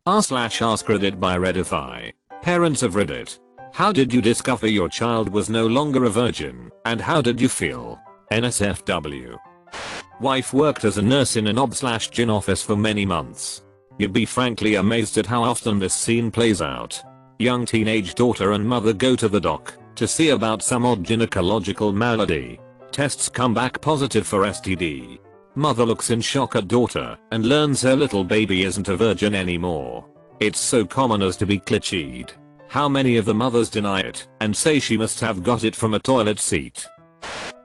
r/askreddit by Reddify. Parents of Reddit. How did you discover your child was no longer a virgin, and how did you feel? NSFW. Wife worked as a nurse in an ob/gyn office for many months. You'd be frankly amazed at how often this scene plays out. Young teenage daughter and mother go to the doc to see about some odd gynecological malady. Tests come back positive for STD. Mother looks in shock at daughter and learns her little baby isn't a virgin anymore. It's so common as to be cliched. How many of the mothers deny it and say she must have got it from a toilet seat?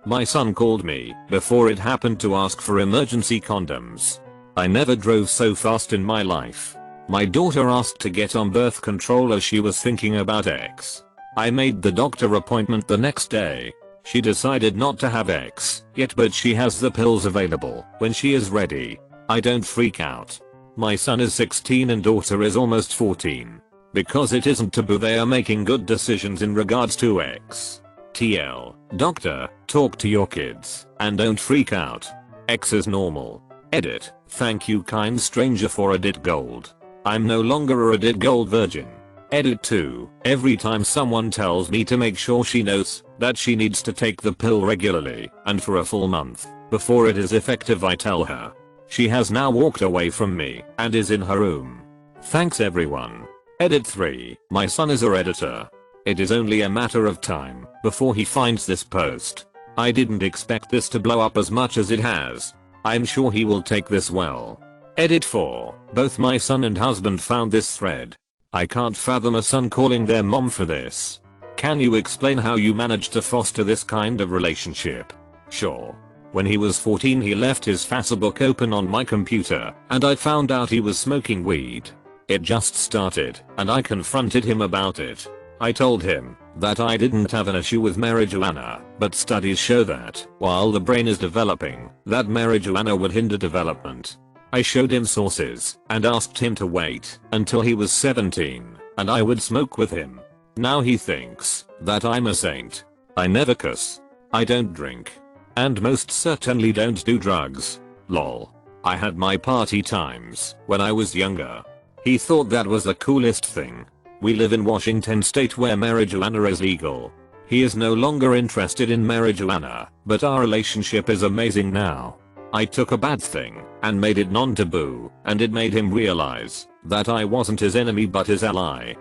My son called me before it happened to ask for emergency condoms. I never drove so fast in my life. My daughter asked to get on birth control as she was thinking about X. I made the doctor appointment the next day. She decided not to have X yet, but she has the pills available when she is ready. I don't freak out. My son is 16 and daughter is almost 14. Because it isn't taboo, they are making good decisions in regards to X. TL. Doctor, talk to your kids and don't freak out. X is normal. Edit. Thank you kind stranger for Reddit gold. I'm no longer a Reddit gold virgin. Edit 2. Every time someone tells me to make sure she knows that she needs to take the pill regularly and for a full month before it is effective, I tell her. She has now walked away from me and is in her room. Thanks everyone. Edit 3. My son is a Redditor. It is only a matter of time before he finds this post. I didn't expect this to blow up as much as it has. I'm sure he will take this well. Edit 4. Both my son and husband found this thread. I can't fathom a son calling their mom for this. Can you explain how you managed to foster this kind of relationship? Sure. When he was 14 he left his Facebook open on my computer and I found out he was smoking weed. It just started and I confronted him about it. I told him that I didn't have an issue with marijuana, but studies show that while the brain is developing, that marijuana would hinder development. I showed him sources and asked him to wait until he was 17 and I would smoke with him. Now he thinks that I'm a saint. I never cuss. I don't drink. And most certainly don't do drugs. Lol. I had my party times when I was younger. He thought that was the coolest thing. We live in Washington state where marijuana is legal. He is no longer interested in marijuana, but our relationship is amazing now. I took a bad thing and made it non-taboo, and it made him realize that I wasn't his enemy but his ally.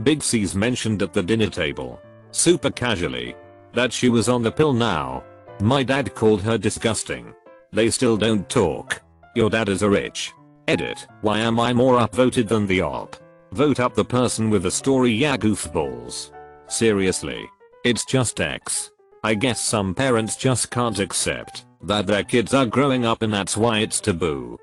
Big C's mentioned at the dinner table, super casually, that she was on the pill now. My dad called her disgusting. They still don't talk. Your dad is a rich. Edit. Why am I more upvoted than the op? Vote up the person with the story, yeah goofballs. Seriously. It's just X. I guess some parents just can't accept that their kids are growing up and that's why it's taboo.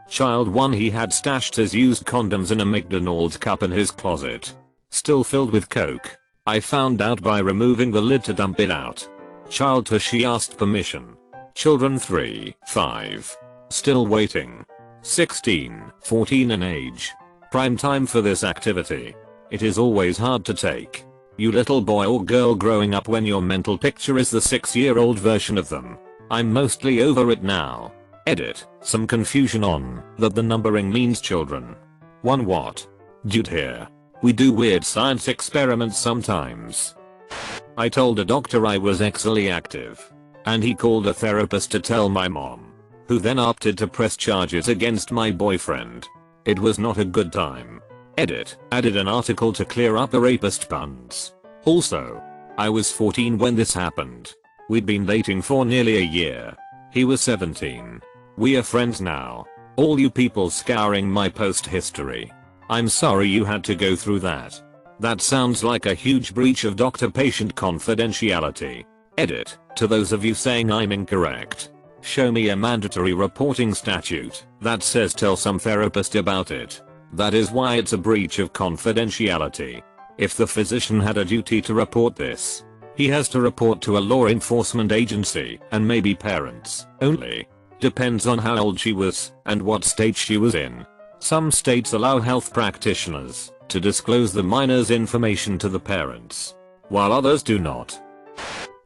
Child 1, he had stashed his used condoms in a McDonald's cup in his closet. Still filled with coke. I found out by removing the lid to dump it out. Child 2, she asked permission. Children 3, 5. Still waiting. 16, 14 in age. Prime time for this activity. It is always hard to take. You little boy or girl growing up when your mental picture is the 6-year-old version of them. I'm mostly over it now. Edit. Some confusion on that the numbering means children. 1 what? Dude here. We do weird science experiments sometimes. I told a doctor I was sexually active. And he called a therapist to tell my mom, who then opted to press charges against my boyfriend. It was not a good time. Edit. Added an article to clear up the rapist buns. Also, I was 14 when this happened. We'd been dating for nearly a year. He was 17. We are friends now. All you people scouring my post history. I'm sorry you had to go through that. That sounds like a huge breach of doctor-patient confidentiality. Edit. To those of you saying I'm incorrect. Show me a mandatory reporting statute that says tell some therapist about it. That is why it's a breach of confidentiality. If the physician had a duty to report this, he has to report to a law enforcement agency and maybe parents only. Depends on how old she was and what state she was in. Some states allow health practitioners to disclose the minor's information to the parents, while others do not.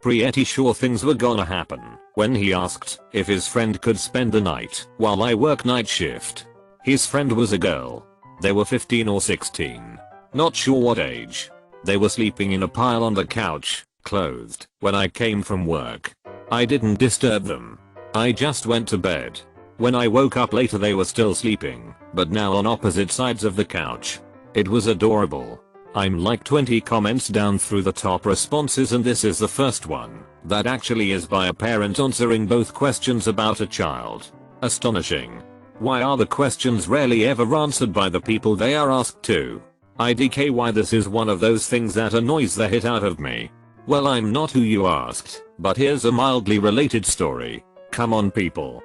Pretty sure things were gonna happen when he asked if his friend could spend the night while I work night shift. His friend was a girl. They were 15 or 16. Not sure what age. They were sleeping in a pile on the couch, clothed, when I came from work. I didn't disturb them. I just went to bed. When I woke up later they were still sleeping, but now on opposite sides of the couch. It was adorable. I'm like 20 comments down through the top responses and this is the first one that actually is by a parent answering both questions about a child. Astonishing. Why are the questions rarely ever answered by the people they are asked to? IDK, why this is one of those things that annoys the hit out of me. Well, I'm not who you asked, but here's a mildly related story. Come on people.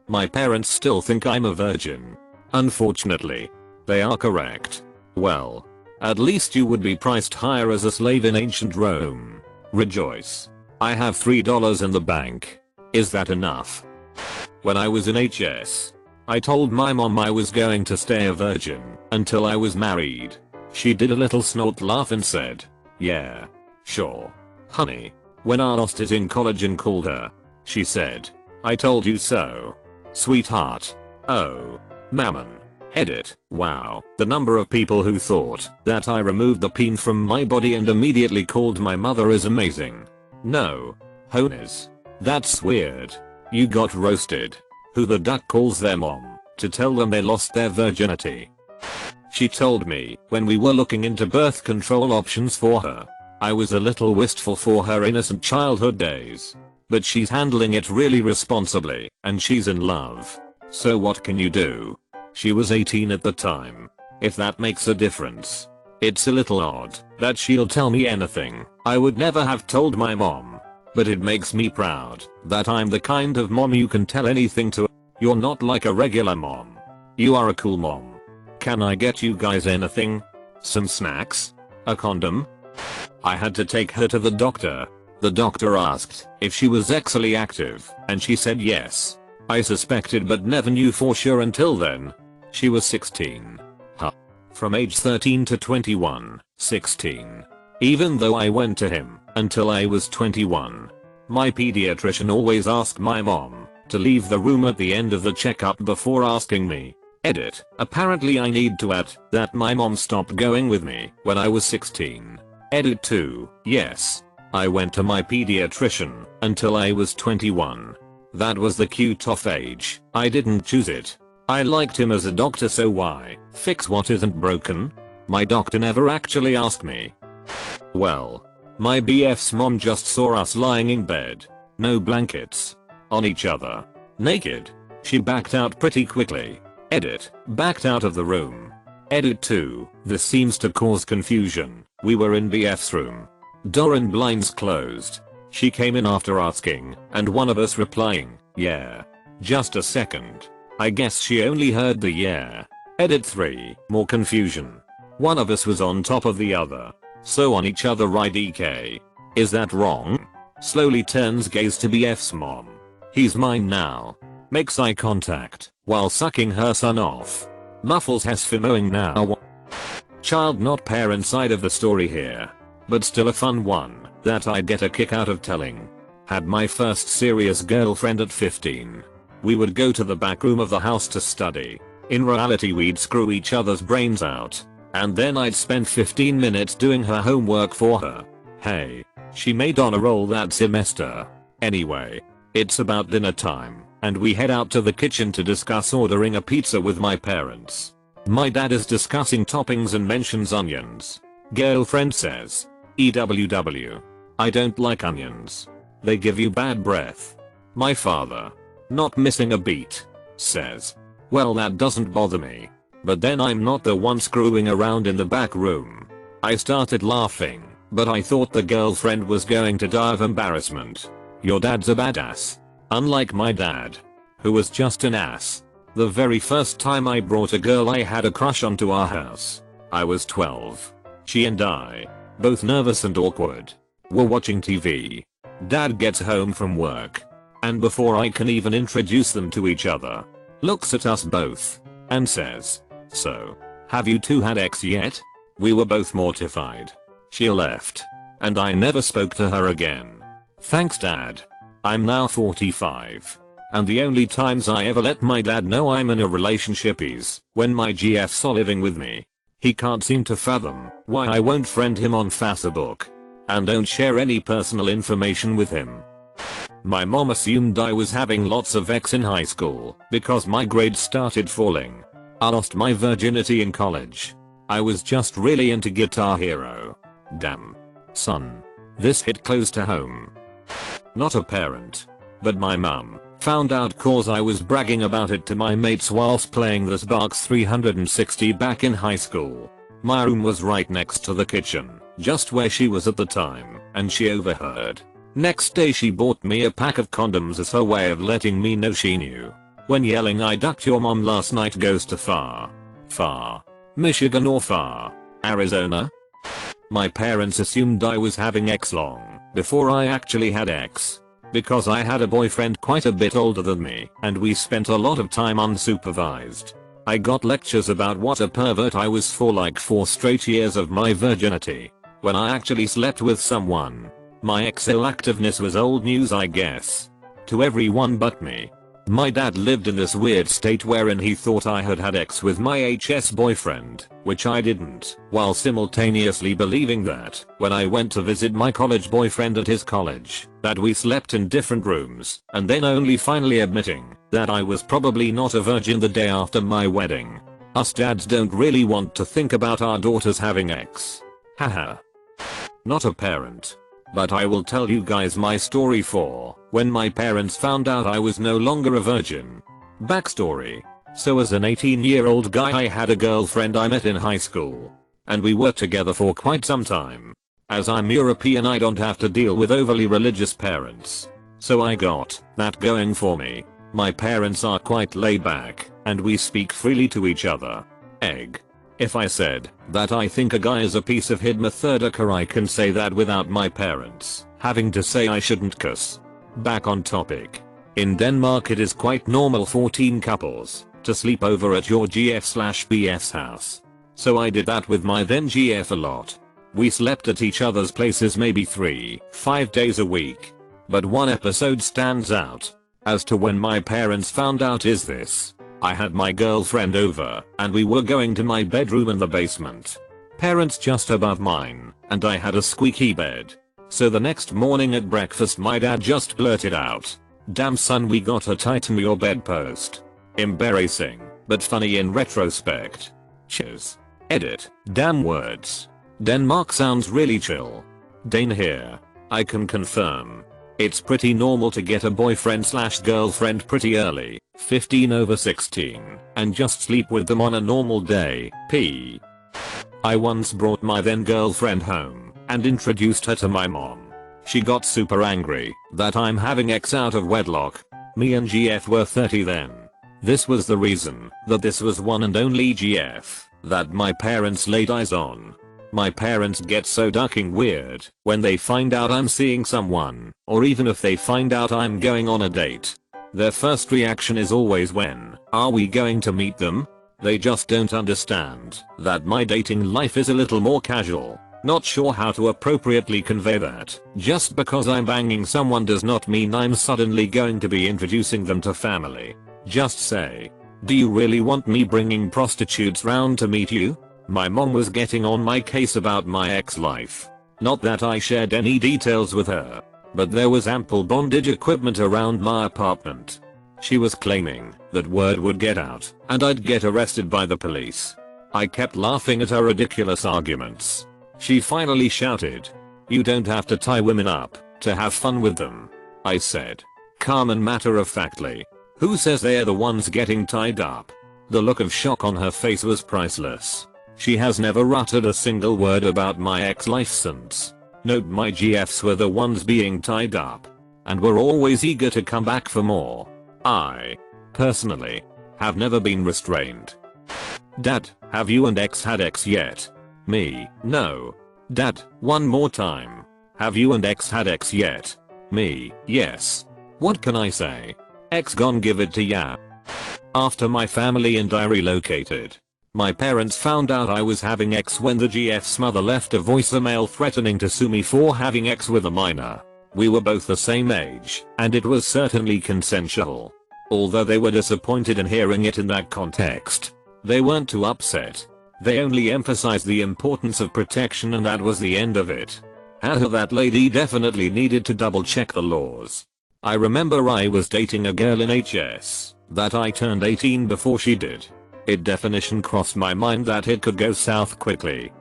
My parents still think I'm a virgin. Unfortunately. They are correct. Well, at least you would be priced higher as a slave in ancient Rome. Rejoice. I have $3 in the bank. Is that enough? When I was in HS, I told my mom I was going to stay a virgin until I was married. She did a little snort laugh and said, "Yeah, sure, honey." When I lost it in college and called her, she said, "I told you so, sweetheart." Oh, mammon. Edit. Wow, the number of people who thought that I removed the peen from my body and immediately called my mother is amazing. No. Honies. That's weird. You got roasted. Who the duck calls their mom to tell them they lost their virginity? She told me when we were looking into birth control options for her. I was a little wistful for her innocent childhood days. But she's handling it really responsibly and she's in love. So what can you do? She was 18 at the time. If that makes a difference. It's a little odd that she'll tell me anything I would never have told my mom. But it makes me proud that I'm the kind of mom you can tell anything to. You're not like a regular mom. You are a cool mom. Can I get you guys anything? Some snacks? A condom? I had to take her to the doctor. The doctor asked if she was sexually active and she said yes. I suspected but never knew for sure until then. She was 16. Huh. From age 13 to 21, 16. Even though I went to him until I was 21. My pediatrician always asked my mom to leave the room at the end of the checkup before asking me. Edit. Apparently I need to add that my mom stopped going with me when I was 16. Edit 2. Yes. I went to my pediatrician until I was 21. That was the cute off age. I didn't choose it. I liked him as a doctor, so why fix what isn't broken? My doctor never actually asked me. Well, my BF's mom just saw us lying in bed. No blankets. On each other. Naked. She backed out pretty quickly. Edit. Backed out of the room. Edit 2. This seems to cause confusion. We were in BF's room. Door and blinds closed. She came in after asking, and one of us replying, "Yeah." Just a second. I guess she only heard the yeah. Edit 3. More confusion. One of us was on top of the other. So on each other, right? DK. Is that wrong? Slowly turns gaze to BF's mom. He's mine now. Makes eye contact while sucking her son off. Muffles has fimoing now. Child not parent side of the story here. But still a fun one that I'd get a kick out of telling. Had my first serious girlfriend at 15. We would go to the back room of the house to study. In reality we'd screw each other's brains out. And then I'd spend 15 minutes doing her homework for her. Hey, she made honor roll that semester. Anyway, it's about dinner time, and we head out to the kitchen to discuss ordering a pizza with my parents. My dad is discussing toppings and mentions onions. Girlfriend says, "EWW. I don't like onions. They give you bad breath." My father, not missing a beat, says, "Well, that doesn't bother me. But then I'm not the one screwing around in the back room." I started laughing, but I thought the girlfriend was going to die of embarrassment. Your dad's a badass. Unlike my dad, who was just an ass. The very first time I brought a girl I had a crush onto our house, I was 12. She and I, both nervous and awkward, were watching TV. Dad gets home from work, and before I can even introduce them to each other, looks at us both, and says, "So, have you two had sex yet?" We were both mortified. She left, and I never spoke to her again. Thanks, Dad. I'm now 45. and the only times I ever let my dad know I'm in a relationship is when my GFs are living with me. He can't seem to fathom why I won't friend him on Facebook and don't share any personal information with him. My mom assumed I was having lots of ex in high school because my grades started falling. I lost my virginity in college. I was just really into Guitar Hero. Damn. Son. This hit close to home. Not a parent, but my mum found out cause I was bragging about it to my mates whilst playing the Xbox 360 back in high school. My room was right next to the kitchen, just where she was at the time, and she overheard. Next day she bought me a pack of condoms as her way of letting me know she knew. When yelling I ducked your mom last night goes to far. Michigan or far Arizona? My parents assumed I was having ex long before I actually had ex. Because I had a boyfriend quite a bit older than me and we spent a lot of time unsupervised. I got lectures about what a pervert I was for like 4 straight years of my virginity. When I actually slept with someone, my exo activeness was old news I guess. To everyone but me. My dad lived in this weird state wherein he thought I had had ex with my HS boyfriend, which I didn't, while simultaneously believing that, when I went to visit my college boyfriend at his college, that we slept in different rooms, and then only finally admitting that I was probably not a virgin the day after my wedding. Us dads don't really want to think about our daughters having ex. Haha. Not a parent. But I will tell you guys my story for when my parents found out I was no longer a virgin. Backstory. So as an 18-year-old guy I had a girlfriend I met in high school. And we were together for quite some time. As I'm European I don't have to deal with overly religious parents. So I got that going for me. My parents are quite laid back and we speak freely to each other. Egg. If I said that I think a guy is a piece of hidmethodika I can say that without my parents having to say I shouldn't cuss. Back on topic. In Denmark it is quite normal for teen couples to sleep over at your GF/BF's house. So I did that with my then GF a lot. We slept at each other's places maybe 3-5 days a week. But one episode stands out as to when my parents found out is this. I had my girlfriend over and we were going to my bedroom in the basement. Parents just above mine and I had a squeaky bed. So the next morning at breakfast my dad just blurted out, "Damn son we gotta tighten your bedpost." Embarrassing, but funny in retrospect. Cheers. Edit. Damn words. Denmark sounds really chill. Dane here. I can confirm. It's pretty normal to get a boyfriend/girlfriend pretty early, 15 over 16, and just sleep with them on a normal day. I once brought my then girlfriend home and introduced her to my mom. She got super angry that I'm having ex out of wedlock. Me and GF were 30 then. This was the reason that this was one and only GF that my parents laid eyes on. My parents get so ducking weird when they find out I'm seeing someone, or even if they find out I'm going on a date. Their first reaction is always when are we going to meet them? They just don't understand that my dating life is a little more casual. Not sure how to appropriately convey that. Just because I'm banging someone does not mean I'm suddenly going to be introducing them to family. Just say, "Do you really want me bringing prostitutes round to meet you?" My mom was getting on my case about my ex-life. Not that I shared any details with her, but there was ample bondage equipment around my apartment. She was claiming that word would get out and I'd get arrested by the police. I kept laughing at her ridiculous arguments. She finally shouted, "You don't have to tie women up to have fun with them." I said, calm and matter-of-factly, "Who says they're the ones getting tied up?" The look of shock on her face was priceless. She has never uttered a single word about my ex-life since. Note my GFs were the ones being tied up and were always eager to come back for more. I, personally, have never been restrained. Dad, have you and ex had ex yet? Me, no. Dad, one more time. Have you and ex had ex yet? Me, yes. What can I say? Ex gon give it to ya. After my family and I relocated, my parents found out I was having ex when the GF's mother left a voicemail threatening to sue me for having ex with a minor. We were both the same age, and it was certainly consensual. Although they were disappointed in hearing it in that context, they weren't too upset. They only emphasized the importance of protection, and that was the end of it. Haha, that lady definitely needed to double check the laws. I remember I was dating a girl in HS that I turned 18 before she did. It definition crossed my mind that it could go south quickly.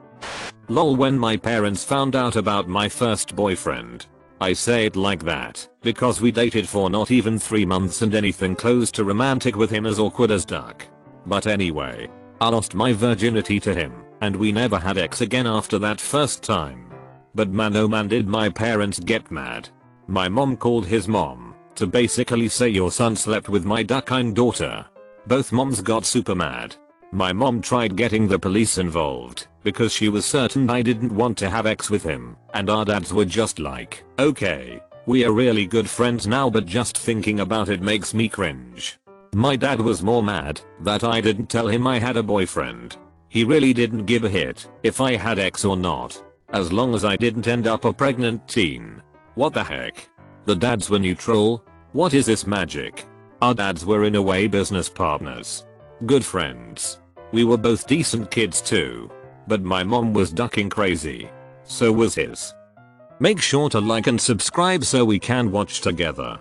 Lol, when my parents found out about my first boyfriend. I say it like that because we dated for not even 3 months and anything close to romantic with him is awkward as duck. But anyway, I lost my virginity to him and we never had sex again after that first time. But man, oh man, did my parents get mad. My mom called his mom to basically say your son slept with my duck-eyed daughter. Both moms got super mad. My mom tried getting the police involved because she was certain I didn't want to have sex with him, and our dads were just like, okay, we are really good friends now, but just thinking about it makes me cringe. My dad was more mad that I didn't tell him I had a boyfriend. He really didn't give a shit if I had sex or not, as long as I didn't end up a pregnant teen. What the heck? The dads were neutral? What is this magic? Our dads were in a way business partners. Good friends. We were both decent kids too. But my mom was ducking crazy. So was his. Make sure to like and subscribe so we can watch together.